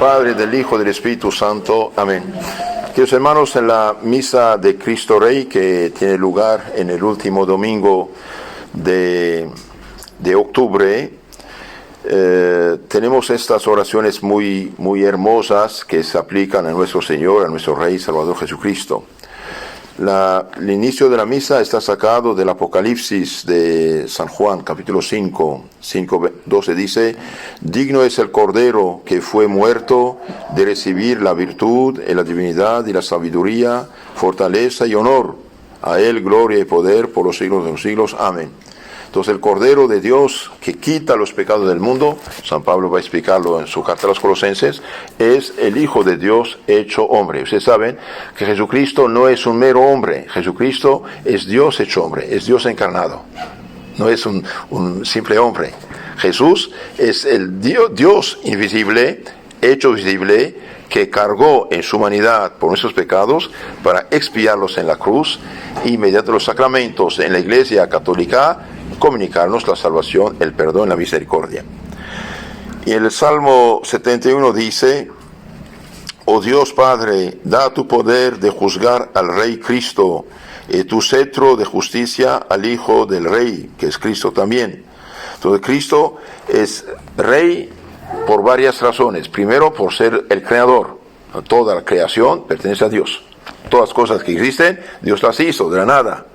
Padre, del Hijo, del Espíritu Santo. Amén. Queridos hermanos, en la misa de Cristo Rey, que tiene lugar en el último domingo de octubre, tenemos estas oraciones muy hermosas que se aplican a nuestro Señor, a nuestro Rey Salvador Jesucristo. El inicio de la misa está sacado del Apocalipsis de San Juan, capítulo 5:12 dice: digno es el Cordero que fue muerto de recibir la virtud, la divinidad y la sabiduría, fortaleza y honor. A él gloria y poder por los siglos de los siglos. Amén. Entonces el Cordero de Dios que quita los pecados del mundo, San Pablo va a explicarlo en su carta a los Colosenses, es el Hijo de Dios hecho hombre. Ustedes saben que Jesucristo no es un mero hombre, Jesucristo es Dios hecho hombre, es Dios encarnado, no es un simple hombre. Jesús es el Dios invisible, hecho visible, que cargó en su humanidad por nuestros pecados para expiarlos en la cruz y mediante los sacramentos en la Iglesia Católica comunicarnos la salvación, el perdón, la misericordia. Y en el Salmo 71 dice: oh Dios Padre, da tu poder de juzgar al Rey Cristo, y tu cetro de justicia al Hijo del Rey, que es Cristo también. Entonces Cristo es Rey por varias razones. Primero, por ser el Creador. Toda la creación pertenece a Dios. Todas las cosas que existen, Dios las hizo de la nada.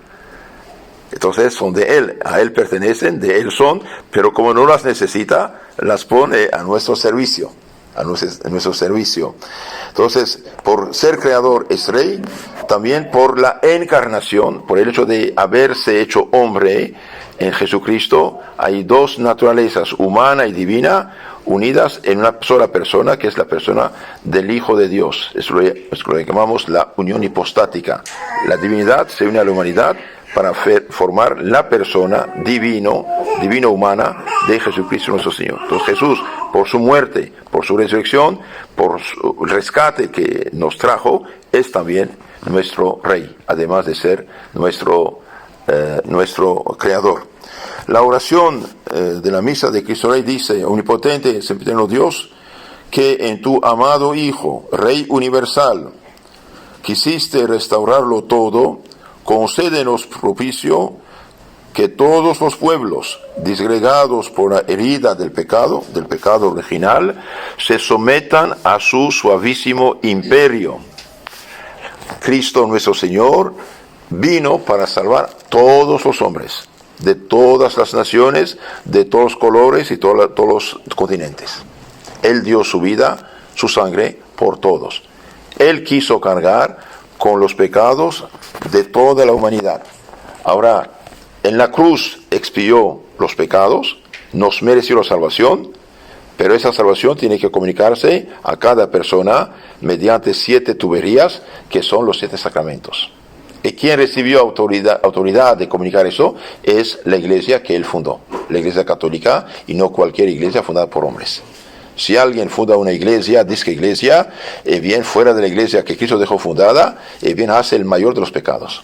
Entonces son de Él, a Él pertenecen, de Él son, pero como no las necesita, las pone a nuestro servicio, a nuestro servicio. Entonces, por ser creador es Rey, también por la encarnación, por el hecho de haberse hecho hombre en Jesucristo, hay dos naturalezas, humana y divina, unidas en una sola persona, que es la persona del Hijo de Dios. Es lo que llamamos la unión hipostática. La divinidad se une a la humanidad para formar la persona divino-humana de Jesucristo nuestro Señor. Entonces Jesús, por su muerte, por su resurrección, por su rescate que nos trajo, es también nuestro Rey, además de ser nuestro Creador. La oración de la misa de Cristo Rey dice: omnipotente, sempiterno Dios, que en tu amado Hijo, Rey universal, quisiste restaurarlo todo, concédenos propicio que todos los pueblos, disgregados por la herida del pecado original, se sometan a su suavísimo imperio. Cristo nuestro Señor vino para salvar todos los hombres, de todas las naciones, de todos los colores y todos los continentes. Él dio su vida, su sangre, por todos. Él quiso cargar con los pecados de toda la humanidad. Ahora, en la cruz expió los pecados, nos mereció la salvación, pero esa salvación tiene que comunicarse a cada persona mediante 7 tuberías, que son los 7 sacramentos. Y quien recibió autoridad de comunicar eso es la iglesia que él fundó, la Iglesia Católica, y no cualquier iglesia fundada por hombres. Si alguien funda una iglesia, disque iglesia, bien fuera de la iglesia que Cristo dejó fundada, bien hace el mayor de los pecados.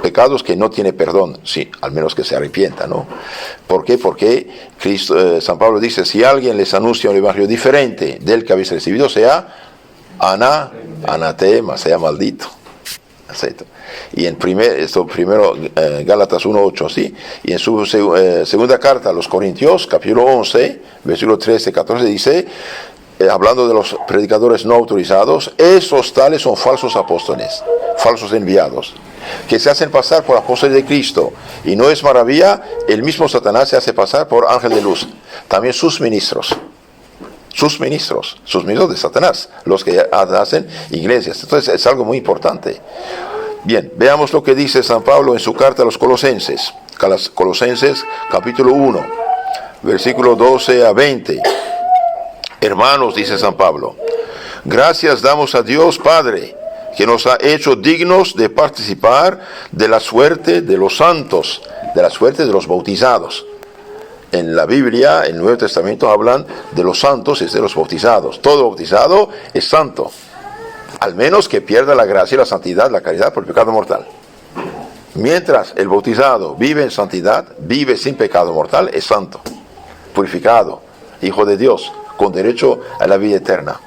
Pecados que no tiene perdón, sí, al menos que se arrepienta, ¿no? ¿Por qué? Porque San Pablo dice: si alguien les anuncia un evangelio diferente del que habéis recibido, sea anatema, sea maldito. Acepto. Y en primero Gálatas 1:8, ¿sí? Y en su segunda carta a los Corintios, capítulo 11, versículo 13-14, dice, hablando de los predicadores no autorizados: esos tales son falsos apóstoles, falsos enviados, que se hacen pasar por apóstoles de Cristo. Y no es maravilla, el mismo Satanás se hace pasar por ángel de luz. También sus ministros de Satanás, los que hacen iglesias. Entonces es algo muy importante. Bien, veamos lo que dice San Pablo en su carta a los Colosenses. Colosenses capítulo 1, versículo 12 a 20. Hermanos, dice San Pablo, gracias damos a Dios Padre, que nos ha hecho dignos de participar de la suerte de los santos, de la suerte de los bautizados. En la Biblia, en el Nuevo Testamento, hablan de los santos y de los bautizados. Todo bautizado es santo, al menos que pierda la gracia y la santidad, la caridad por el pecado mortal. Mientras el bautizado vive en santidad, vive sin pecado mortal, es santo, purificado, hijo de Dios, con derecho a la vida eterna.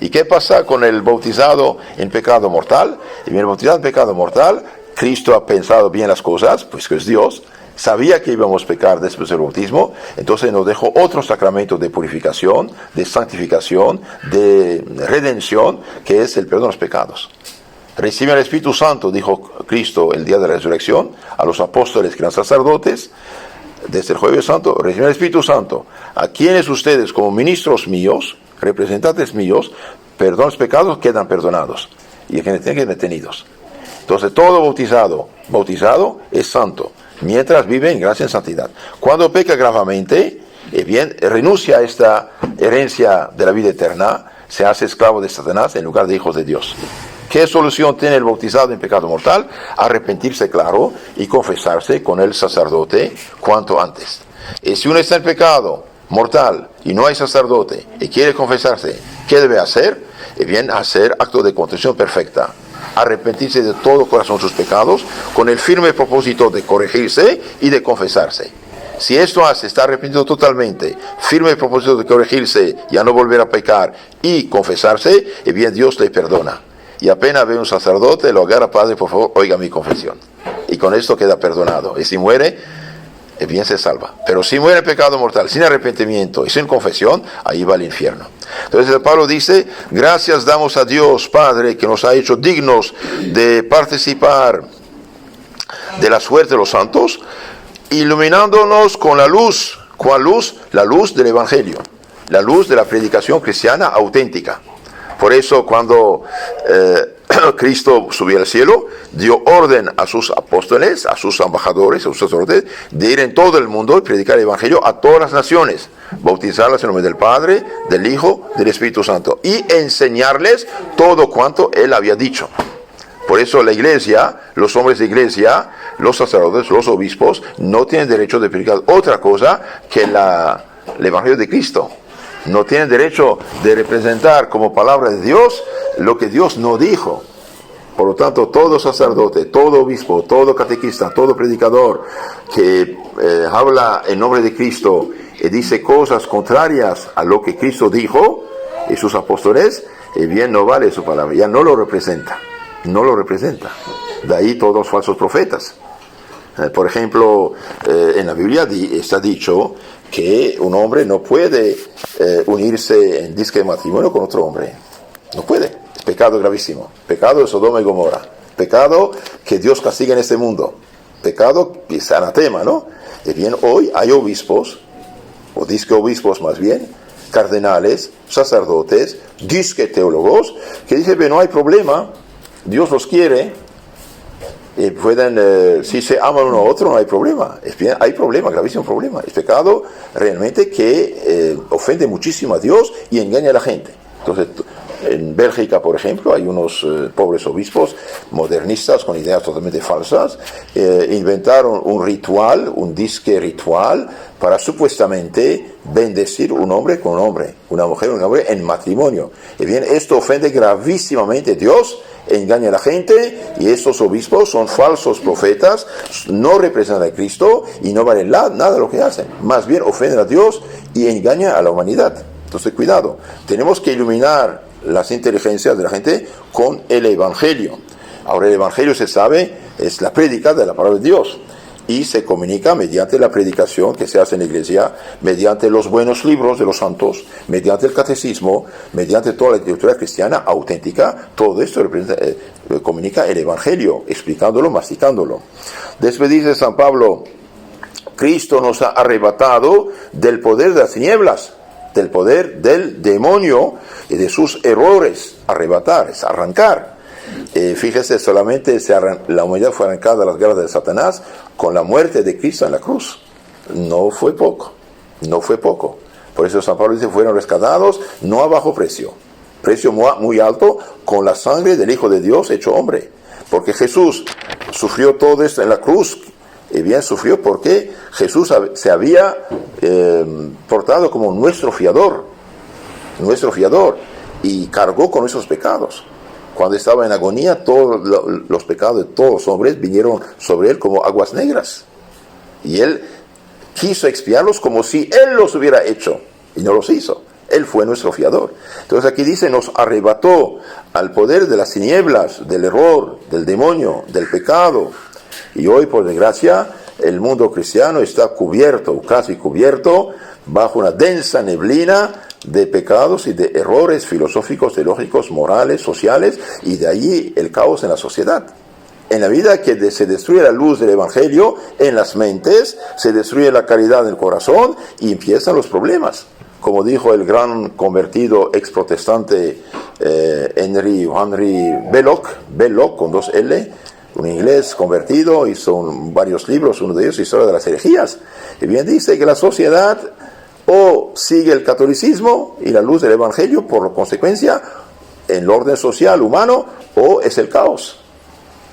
¿Y qué pasa con el bautizado en pecado mortal? Y bien, el bautizado en pecado mortal, Cristo ha pensado bien las cosas, pues que es Dios, sabía que íbamos a pecar después del bautismo, entonces nos dejó otro sacramento de purificación, de santificación, de redención, que es el perdón de los pecados. Recibe el Espíritu Santo, dijo Cristo el día de la resurrección, a los apóstoles que eran sacerdotes, desde el Jueves Santo, reciben el Espíritu Santo. A quienes ustedes, como ministros míos, representantes míos, perdonan los pecados, quedan perdonados. Y a quienes tienen que ser detenidos. Entonces, todo bautizado es santo, mientras vive en gracia y en santidad. Cuando peca gravemente, bien, renuncia a esta herencia de la vida eterna, se hace esclavo de Satanás en lugar de hijos de Dios. ¿Qué solución tiene el bautizado en pecado mortal? Arrepentirse, claro, y confesarse con el sacerdote cuanto antes. Y si uno está en pecado mortal y no hay sacerdote y quiere confesarse, ¿qué debe hacer? Bien, hacer acto de contrición perfecta. Arrepentirse de todo corazón sus pecados con el firme propósito de corregirse y de confesarse. Si esto hace, está arrepentido totalmente, firme propósito de corregirse, ya no volver a pecar y confesarse, bien, Dios le perdona. Y apenas ve un sacerdote, lo agarra: padre, por favor, oiga mi confesión. Y con esto queda perdonado. Y si muere, bien se salva. Pero si muere en pecado mortal, sin arrepentimiento y sin confesión, ahí va al infierno. Entonces Pablo dice: gracias damos a Dios Padre, que nos ha hecho dignos de participar de la suerte de los santos, iluminándonos con la luz. ¿Cuál luz? La luz del Evangelio, la luz de la predicación cristiana auténtica. Por eso cuando Cristo subió al cielo, dio orden a sus apóstoles, a sus embajadores, a sus sacerdotes, de ir en todo el mundo y predicar el Evangelio a todas las naciones, bautizarlas en nombre del Padre, del Hijo, del Espíritu Santo, y enseñarles todo cuanto Él había dicho. Por eso la iglesia, los hombres de iglesia, los sacerdotes, los obispos, no tienen derecho de predicar otra cosa que el Evangelio de Cristo. No tienen derecho de representar como palabra de Dios lo que Dios no dijo. Por lo tanto, todo sacerdote, todo obispo, todo catequista, todo predicador que habla en nombre de Cristo y dice cosas contrarias a lo que Cristo dijo y sus apóstoles, bien, no vale su palabra, ya no lo representa. No lo representa. De ahí todos los falsos profetas. Por ejemplo, en la Biblia está dicho que un hombre no puede unirse en disque de matrimonio con otro hombre. No puede. Es pecado gravísimo. Pecado de Sodoma y Gomorra. Pecado que Dios castiga en este mundo. Pecado que es anatema, ¿no? Y bien, hoy hay obispos, o disque obispos más bien, cardenales, sacerdotes, disque teólogos, que dicen que no hay problema, Dios los quiere, y pueden, si se aman uno a otro, no hay problema. Es bien, hay problema, gravísimo problema. Es pecado realmente que ofende muchísimo a Dios y engaña a la gente. Entonces, en Bélgica, por ejemplo, hay unos pobres obispos modernistas con ideas totalmente falsas, inventaron un ritual, un disque ritual, para supuestamente bendecir un hombre con un hombre, una mujer con un hombre en matrimonio. Y bien, esto ofende gravísimamente a Dios, engaña a la gente, y estos obispos son falsos profetas, no representan a Cristo y no valen nada lo que hacen. Más bien ofenden a Dios y engañan a la humanidad. Entonces, cuidado. Tenemos que iluminar las inteligencias de la gente con el Evangelio. Ahora, el Evangelio, se sabe, es la prédica de la palabra de Dios. Y se comunica mediante la predicación que se hace en la iglesia, mediante los buenos libros de los santos, mediante el catecismo, mediante toda la literatura cristiana auténtica. Todo esto comunica el Evangelio, explicándolo, masticándolo. Después dice San Pablo: Cristo nos ha arrebatado del poder de las tinieblas, del poder del demonio y de sus errores. Arrebatar es arrancar. Fíjese, solamente la humanidad fue arrancada de las garras de Satanás con la muerte de Cristo en la cruz. No fue poco, no fue poco. Por eso San Pablo dice: fueron rescatados no a bajo precio, precio muy alto, con la sangre del Hijo de Dios hecho hombre. Porque Jesús sufrió todo esto en la cruz, y bien sufrió porque Jesús se había portado como nuestro fiador, y cargó con nuestros pecados. Cuando estaba en agonía, todos los pecados de todos los hombres vinieron sobre él como aguas negras. Y él quiso expiarlos como si él los hubiera hecho. Y no los hizo. Él fue nuestro fiador. Entonces aquí dice, nos arrebató al poder de las tinieblas, del error, del demonio, del pecado. Y hoy, por desgracia, el mundo cristiano está cubierto, casi cubierto, bajo una densa neblina de pecados y de errores filosóficos, teológicos, morales, sociales, y de allí el caos en la sociedad. En la vida que se destruye la luz del Evangelio en las mentes, se destruye la caridad del corazón y empiezan los problemas. Como dijo el gran convertido ex protestante Henry Belloc con 2 L, un inglés convertido, hizo varios libros, uno de ellos, Historia de las herejías, y bien dice que la sociedad o sigue el catolicismo y la luz del Evangelio, por consecuencia, en el orden social humano, o es el caos.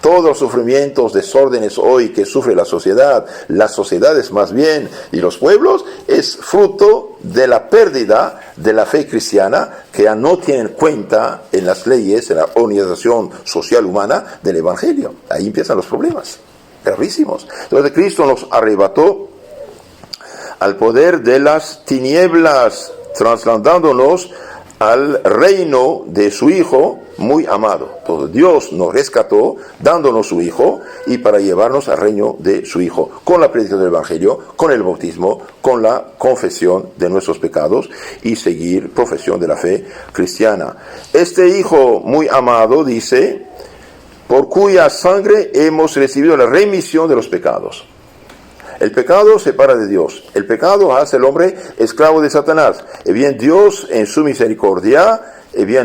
Todos los sufrimientos, desórdenes hoy que sufre la sociedad, las sociedades más bien, y los pueblos, es fruto de la pérdida de la fe cristiana, que ya no tienen cuenta en las leyes, en la organización social humana del Evangelio. Ahí empiezan los problemas, gravísimos. Entonces Cristo nos arrebató al poder de las tinieblas, trasladándonos al reino de su Hijo muy amado. Entonces Dios nos rescató dándonos su Hijo y para llevarnos al reino de su Hijo, con la predicación del Evangelio, con el bautismo, con la confesión de nuestros pecados y seguir profesión de la fe cristiana. Este Hijo muy amado dice, por cuya sangre hemos recibido la remisión de los pecados. El pecado separa de Dios. El pecado hace al hombre esclavo de Satanás. Y bien, Dios en su misericordia,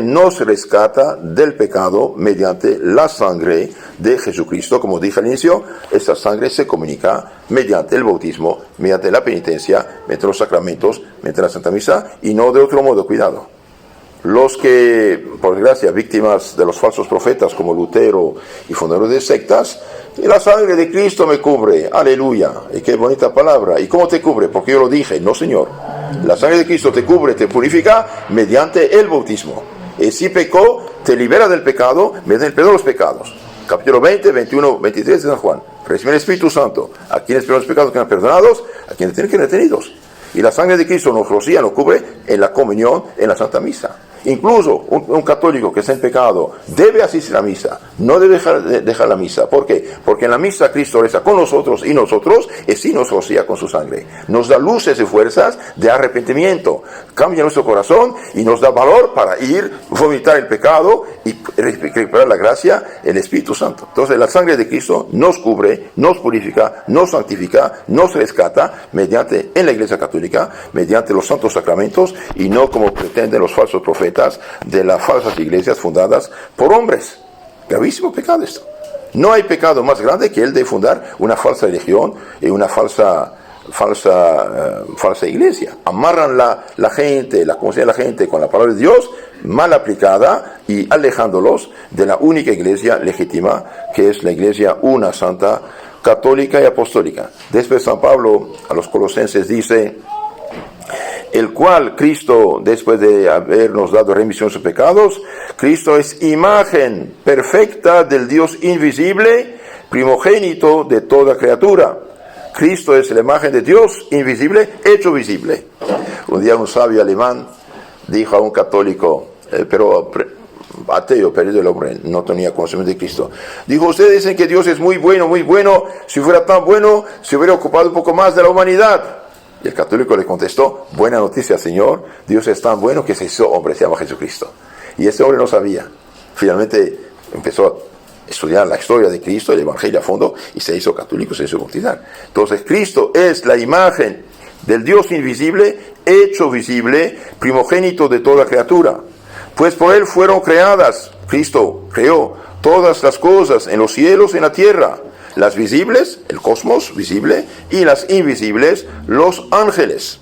nos rescata del pecado mediante la sangre de Jesucristo. Como dije al inicio, esta sangre se comunica mediante el bautismo, mediante la penitencia, mediante los sacramentos, mediante la Santa Misa, y no de otro modo, cuidado. Los que, por desgracia, víctimas de los falsos profetas como Lutero y fundadores de sectas, y la sangre de Cristo me cubre, aleluya, y qué bonita palabra. ¿Y cómo te cubre? Porque yo lo dije, no señor. La sangre de Cristo te cubre, te purifica mediante el bautismo. Y si pecó, te libera del pecado mediante el perdón de los pecados. Capítulo 20, 21, 23 de San Juan. Recibe el Espíritu Santo. A quienes perdonan los pecados quedan perdonados, a quienes tienen que ser retenidos. Y la sangre de Cristo nos rocía, nos cubre en la comunión, en la Santa Misa. Incluso un católico que está en pecado debe asistir a la misa, no debe dejar la misa. ¿Por qué? Porque en la misa Cristo reza con nosotros y nosotros, y sí nos rocía con su sangre. Nos da luces y fuerzas de arrepentimiento, cambia nuestro corazón y nos da valor para ir, vomitar el pecado y recuperar la gracia, el Espíritu Santo. Entonces la sangre de Cristo nos cubre, nos purifica, nos santifica, nos rescata mediante, en la Iglesia Católica, mediante los santos sacramentos y no como pretenden los falsos profetas de las falsas iglesias fundadas por hombres. Gravísimo pecado esto. No hay pecado más grande que el de fundar una falsa religión y una falsa iglesia. Amarran la gente, la conciencia de la gente con la palabra de Dios mal aplicada y alejándolos de la única iglesia legítima, que es la iglesia una, santa, católica y apostólica. Después San Pablo a los Colosenses dice, el cual Cristo, después de habernos dado remisión de sus pecados, Cristo es imagen perfecta del Dios invisible, primogénito de toda criatura. Cristo es la imagen de Dios invisible, hecho visible. Un día un sabio alemán dijo a un católico, pero ateo, perdido el hombre, no tenía conocimiento de Cristo. Dijo, ustedes dicen que Dios es muy bueno, si fuera tan bueno, se hubiera ocupado un poco más de la humanidad. Y el católico le contestó, buena noticia, Señor, Dios es tan bueno que se hizo hombre, se llama Jesucristo. Y este hombre no sabía. Finalmente empezó a estudiar la historia de Cristo, el Evangelio a fondo, y se hizo católico, se hizo bautizar. Entonces Cristo es la imagen del Dios invisible, hecho visible, primogénito de toda criatura. Pues por Él fueron creadas, Cristo creó todas las cosas en los cielos y en la tierra. Las visibles, el cosmos visible, y las invisibles, los ángeles.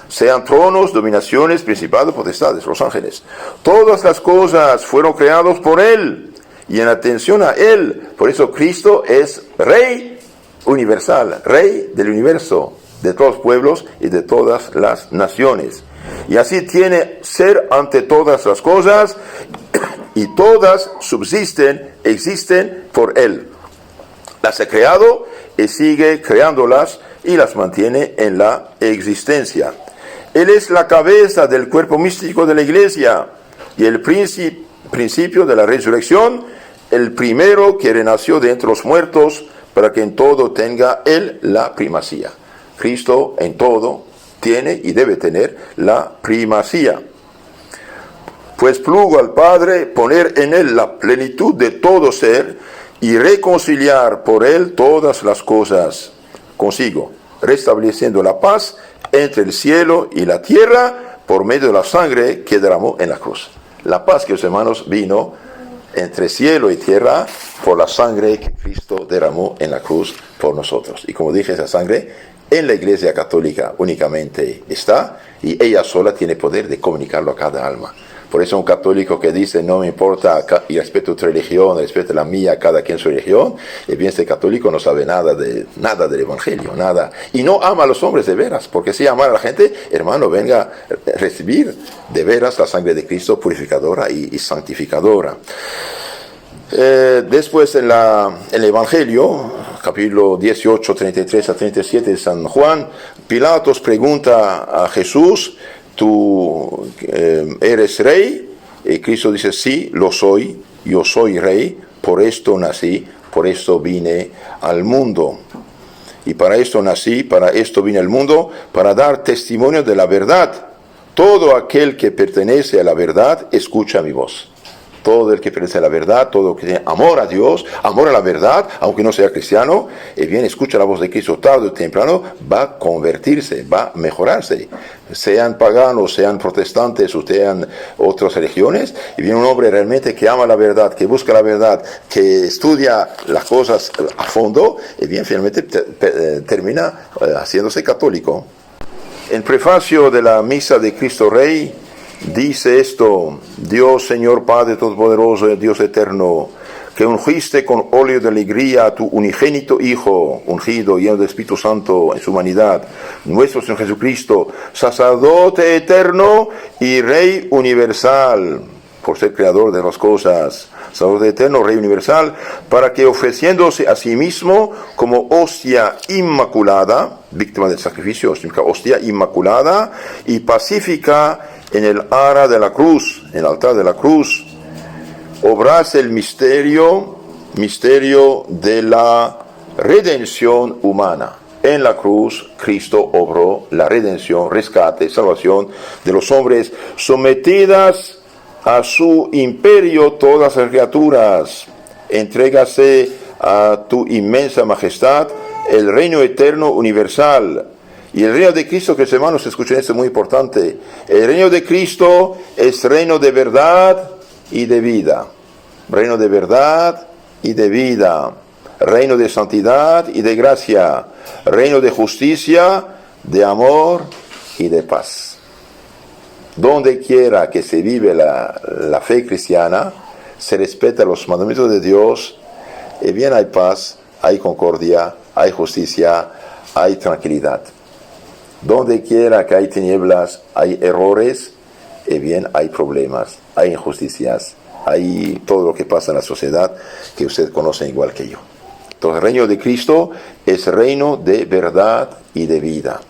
Sean tronos, dominaciones, principados, potestades, los ángeles. Todas las cosas fueron creadas por Él, y en atención a Él. Por eso Cristo es Rey universal, Rey del universo, de todos los pueblos y de todas las naciones. Y así tiene ser ante todas las cosas, y todas subsisten, existen por Él. Las ha creado y sigue creándolas y las mantiene en la existencia. Él es la cabeza del cuerpo místico de la iglesia y el principio de la resurrección, el primero que renació de entre los muertos, para que en todo tenga Él la primacía. Cristo en todo tiene y debe tener la primacía. Pues plugo al Padre poner en Él la plenitud de todo ser y reconciliar por Él todas las cosas consigo, restableciendo la paz entre el cielo y la tierra por medio de la sangre que derramó en la cruz. La paz, que los hermanos, vino entre cielo y tierra por la sangre que Cristo derramó en la cruz por nosotros. Y como dije, esa sangre en la Iglesia Católica únicamente está, y ella sola tiene poder de comunicarlo a cada alma. Por eso un católico que dice, no me importa, y respeto tu religión, respeto la mía, cada quien su religión, y bien este católico no sabe nada del Evangelio, nada. Y no ama a los hombres de veras, porque si ama a la gente, hermano, venga a recibir de veras la sangre de Cristo purificadora y santificadora. Después en el Evangelio, capítulo 18, 33 a 37 de San Juan, Pilatos pregunta a Jesús, ¿tú eres rey? Y Cristo dice, sí, lo soy, yo soy rey, por esto nací, por esto vine al mundo. Y para esto nací, para esto vine al mundo, para dar testimonio de la verdad. Todo aquel que pertenece a la verdad, escucha mi voz. Todo el que pertenece a la verdad, todo el que tiene amor a Dios, amor a la verdad, aunque no sea cristiano, y bien escucha la voz de Cristo tarde o temprano, va a convertirse, va a mejorarse. Sean paganos, sean protestantes o sean otras religiones, y viene un hombre realmente que ama la verdad, que busca la verdad, que estudia las cosas a fondo, y bien finalmente termina haciéndose católico. En prefacio de la misa de Cristo Rey, dice esto: Dios, Señor Padre Todopoderoso, Dios eterno, que ungiste con óleo de alegría a tu unigénito Hijo, ungido, lleno del Espíritu Santo en su humanidad, nuestro Señor Jesucristo, sacerdote eterno y Rey universal, por ser creador de las cosas, sacerdote eterno, Rey universal, para que ofreciéndose a sí mismo como hostia inmaculada, víctima del sacrificio, significa hostia inmaculada y pacífica, en el ara de la cruz, en el altar de la cruz, obrase el misterio de la redención humana. En la cruz, Cristo obró la redención, rescate, salvación de los hombres, sometidas a su imperio todas las criaturas. Entrégase a tu inmensa majestad el reino eterno universal. Y el reino de Cristo, que hermanos escuchen esto, es muy importante. El reino de Cristo es reino de verdad y de vida. Reino de verdad y de vida. Reino de santidad y de gracia. Reino de justicia, de amor y de paz. Donde quiera que se vive la fe cristiana, se respeta los mandamientos de Dios, y bien hay paz, hay concordia, hay justicia, hay tranquilidad. Donde quiera que hay tinieblas, hay errores, y bien hay problemas, hay injusticias, hay todo lo que pasa en la sociedad que usted conoce igual que yo. Entonces el reino de Cristo es reino de verdad y de vida.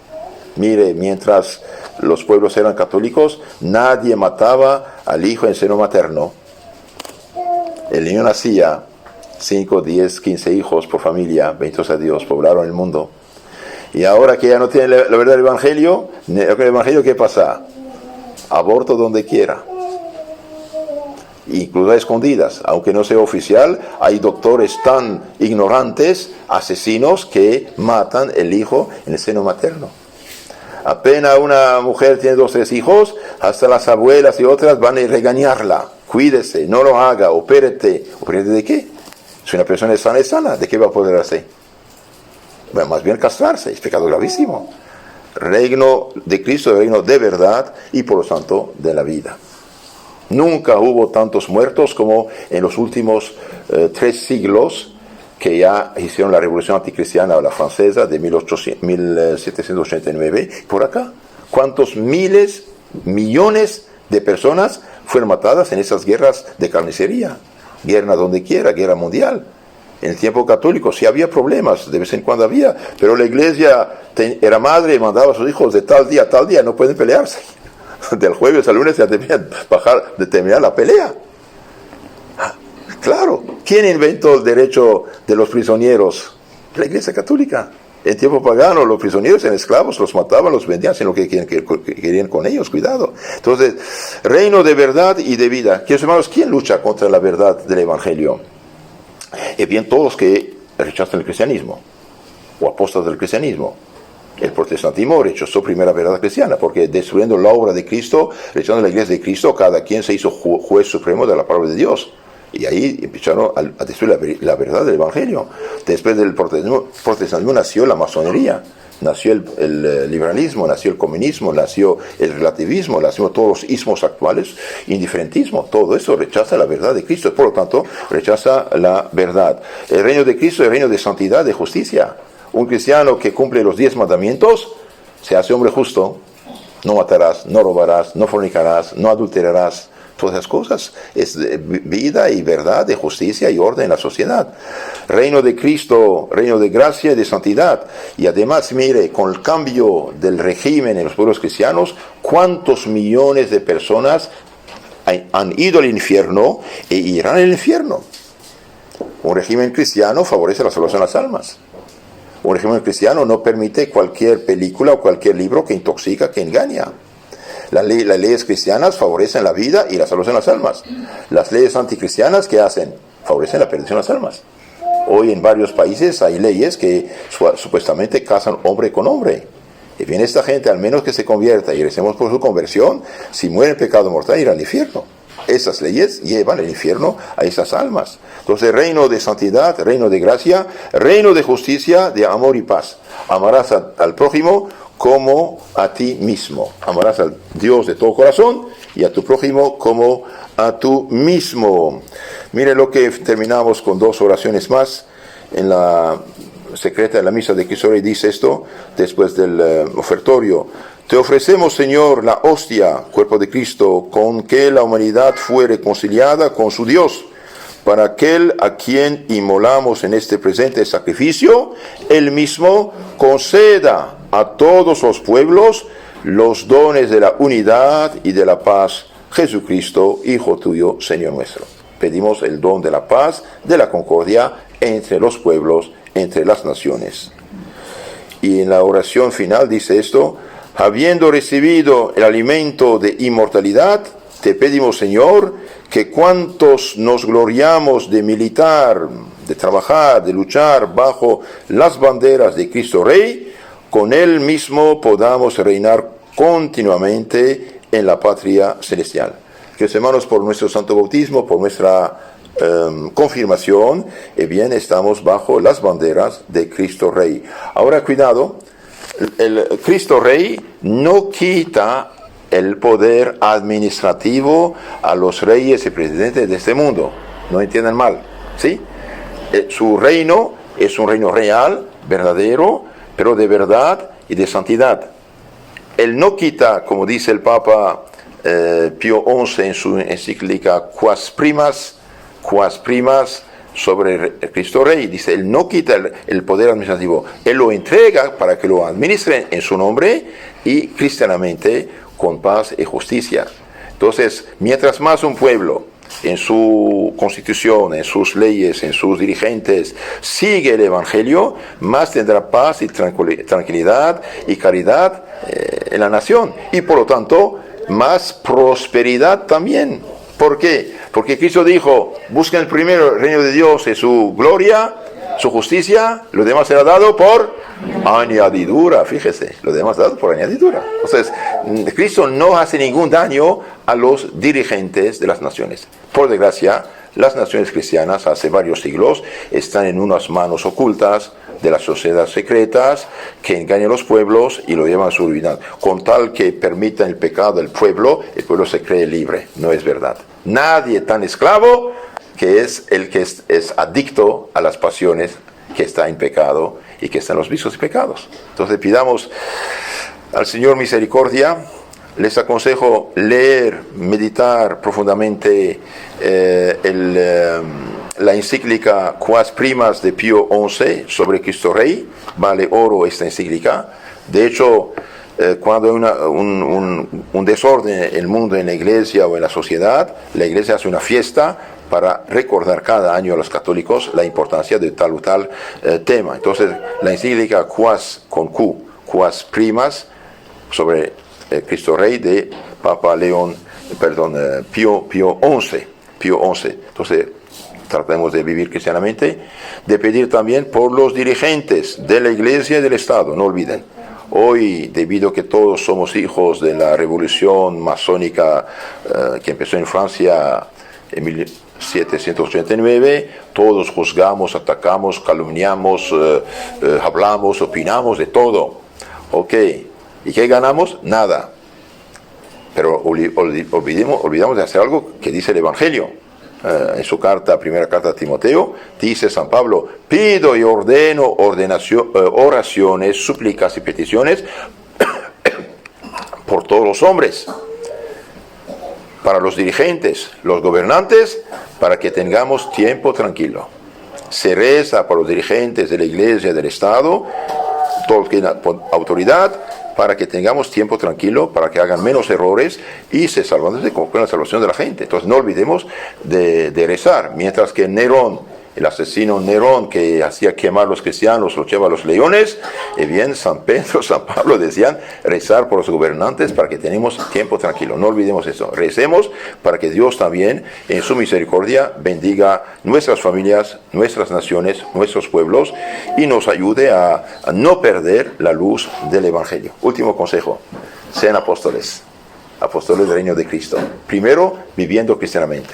Mire, mientras los pueblos eran católicos, nadie mataba al hijo en seno materno. El niño nacía, 5, 10, 15 hijos por familia, benditos a Dios, poblaron el mundo. Y ahora que ya no tiene la verdad del Evangelio, ¿qué pasa? Aborto donde quiera. Incluso a escondidas. Aunque no sea oficial, hay doctores tan ignorantes, asesinos, que matan el hijo en el seno materno. Apenas una mujer tiene 2 o 3 hijos, hasta las abuelas y otras van a regañarla. Cuídese, no lo haga, opérate. ¿Opérate de qué? Si una persona es sana, ¿de qué va a poder hacer? Bueno, más bien castrarse, es pecado gravísimo. Reino de Cristo, reino de verdad y por lo tanto de la vida. Nunca hubo tantos muertos como en los últimos 3 siglos que ya hicieron la revolución anticristiana, la francesa, de 1789. Por acá, ¿cuántos miles, millones de personas fueron matadas en esas guerras de carnicería? Guerra donde quiera, guerra mundial. En el tiempo católico sí había problemas, de vez en cuando había, pero la iglesia era madre y mandaba a sus hijos de tal día a tal día, no pueden pelearse. Del jueves al lunes ya debían terminar la pelea. Claro, ¿quién inventó el derecho de los prisioneros? La iglesia católica. En tiempo pagano los prisioneros eran esclavos, los mataban, los vendían, hacían lo que querían con ellos, cuidado. Entonces, reino de verdad y de vida. Queridos hermanos, ¿quién lucha contra la verdad del Evangelio? Bien, todos los que rechazan el cristianismo, o apóstatas del cristianismo. El protestantismo rechazó primera verdad cristiana, porque destruyendo la obra de Cristo, rechazando la iglesia de Cristo, cada quien se hizo juez supremo de la palabra de Dios. Y ahí empezaron a destruir la verdad del Evangelio. Después del protestantismo nació la masonería, nació el liberalismo, nació el comunismo, nació el relativismo, nació todos los ismos actuales, indiferentismo. Todo eso rechaza la verdad de Cristo, por lo tanto rechaza la verdad. El reino de Cristo es el reino de santidad, de justicia. Un cristiano que cumple los 10 mandamientos se hace hombre justo. No matarás, no robarás, no fornicarás, no adulterarás. Todas esas cosas es de vida y verdad, de justicia y orden en la sociedad. Reino de Cristo, reino de gracia y de santidad. Y además, mire, con el cambio del régimen en los pueblos cristianos, ¿cuántos millones de personas han ido al infierno e irán al infierno? Un régimen cristiano favorece la salvación de las almas. Un régimen cristiano no permite cualquier película o cualquier libro que intoxica, que engaña. Las leyes cristianas favorecen la vida y la salvación de las almas. Las leyes anticristianas, ¿qué hacen? Favorecen la perdición de las almas. Hoy en varios países hay leyes que supuestamente casan hombre con hombre. Y bien, esta gente, al menos que se convierta y recemos por su conversión, si muere en pecado mortal, irá al infierno. Esas leyes llevan al infierno a esas almas. Entonces, reino de santidad, reino de gracia, reino de justicia, de amor y paz. Amarás al prójimo como a ti mismo. Amarás al Dios de todo corazón y a tu prójimo como a tú mismo. Mire lo que terminamos con 2 oraciones más. En la secreta de la misa de Cristo Rey dice esto, después del ofertorio. Te ofrecemos, Señor, la hostia, cuerpo de Cristo, con que la humanidad fue reconciliada con su Dios. Para aquel a quien inmolamos en este presente sacrificio, Él mismo conceda a todos los pueblos los dones de la unidad y de la paz. Jesucristo, Hijo tuyo, Señor nuestro. Pedimos el don de la paz, de la concordia entre los pueblos, entre las naciones. Y en la oración final dice esto: habiendo recibido el alimento de inmortalidad, te pedimos, Señor, que cuantos nos gloriamos de militar, de trabajar, de luchar bajo las banderas de Cristo Rey, con Él mismo podamos reinar continuamente en la patria celestial. Queridos hermanos, por nuestro santo bautismo, por nuestra confirmación, bien, estamos bajo las banderas de Cristo Rey. Ahora, cuidado, el Cristo Rey no quita el poder administrativo a los reyes y presidentes de este mundo. No entiendan mal, ¿sí? Su reino es un reino real, verdadero, pero de verdad y de santidad. Él no quita, como dice el Papa Pío XI en su encíclica Quas Primas, sobre el Cristo Rey. Dice, Él no quita el poder administrativo, Él lo entrega para que lo administren en su nombre y cristianamente con paz y justicia. Entonces, mientras más un pueblo en su constitución, en sus leyes, en sus dirigentes, sigue el Evangelio, más tendrá paz y tranquilidad y caridad en la nación. Y por lo tanto, más prosperidad también. ¿Por qué? Porque Cristo dijo, busquen primero el reino de Dios y su gloria, su justicia, lo demás será dado por añadidura, fíjese, lo demás dado por añadidura. Entonces, Cristo no hace ningún daño a los dirigentes de las naciones. Por desgracia, las naciones cristianas hace varios siglos están en unas manos ocultas de las sociedades secretas que engañan a los pueblos y lo llevan a su ruina. Con tal que permitan el pecado del pueblo, el pueblo se cree libre. No es verdad. Nadie tan esclavo que es el que es adicto a las pasiones, que está en pecado y que está en los vicios y pecados. Entonces pidamos al Señor misericordia. Les aconsejo leer, meditar profundamente el la encíclica Quas Primas de Pío XI sobre Cristo Rey, vale oro esta encíclica. De hecho, cuando hay un desorden en el mundo, en la iglesia o en la sociedad, la iglesia hace una fiesta para recordar cada año a los católicos la importancia de tal o tal tema. Entonces, la encíclica Quas, con Q, Quas Primas, sobre Cristo Rey de Papa Pío XI. Entonces, tratemos de vivir cristianamente, de pedir también por los dirigentes de la iglesia y del Estado, no olviden. Hoy, debido a que todos somos hijos de la revolución masónica que empezó en Francia en 1789, todos juzgamos, atacamos, calumniamos, hablamos, opinamos de todo. Ok, ¿y qué ganamos? Nada. Pero olvidamos de hacer algo que dice el Evangelio. En su primera carta a Timoteo, dice San Pablo: pido y ordeno oraciones, súplicas y peticiones por todos los hombres, para los dirigentes, los gobernantes, para que tengamos tiempo tranquilo. Se reza por los dirigentes de la iglesia, del Estado, todo que autoridad, para que tengamos tiempo tranquilo, para que hagan menos errores y se salvan con la salvación de la gente. Entonces no olvidemos de rezar. Mientras que Nerón, el asesino Nerón, que hacía quemar a los cristianos, los lleva a los leones, y bien San Pedro, San Pablo decían rezar por los gobernantes para que tengamos tiempo tranquilo. No olvidemos eso. Recemos para que Dios también, en su misericordia, bendiga nuestras familias, nuestras naciones, nuestros pueblos y nos ayude a no perder la luz del Evangelio. Último consejo: sean apóstoles del reino de Cristo. Primero, viviendo cristianamente.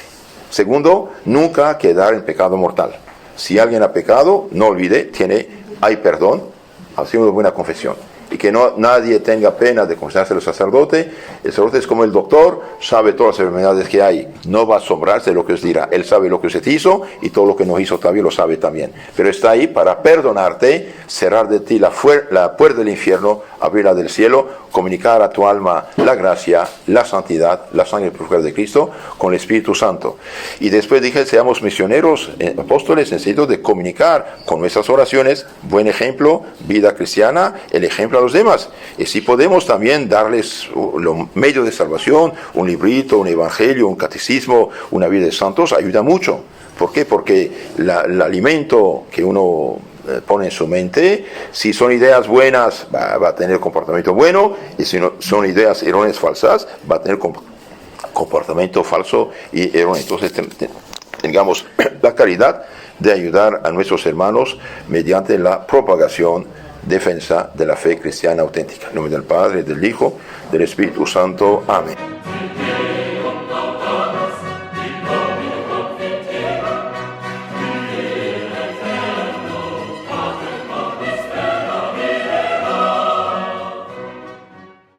Segundo, nunca quedar en pecado mortal. Si alguien ha pecado, no olvide, hay perdón, haciendo buena confesión. Y que nadie tenga pena de confesarse al sacerdote. El sacerdote es como el doctor, sabe todas las enfermedades que hay. No va a asombrarse de lo que os dirá. Él sabe lo que usted hizo y todo lo que no hizo todavía lo sabe también. Pero está ahí para perdonarte, cerrar de ti la puerta del infierno, abrirla del cielo, comunicar a tu alma la gracia, la santidad, la sangre purificada de Cristo con el Espíritu Santo. Y después dije, seamos misioneros, apóstoles, en sentido de comunicar con nuestras oraciones, buen ejemplo, vida cristiana, el ejemplo a los demás. Y si podemos también darles los medios de salvación, un librito, un evangelio, un catecismo, una vida de santos, ayuda mucho. ¿Por qué? Porque el alimento que uno pone en su mente, si son ideas buenas, va a tener comportamiento bueno, y si no, son ideas erróneas, falsas, va a tener comportamiento falso y erróneo. Entonces tengamos la caridad de ayudar a nuestros hermanos mediante la propagación, defensa de la fe cristiana auténtica. En nombre del Padre, del Hijo, del Espíritu Santo. Amén.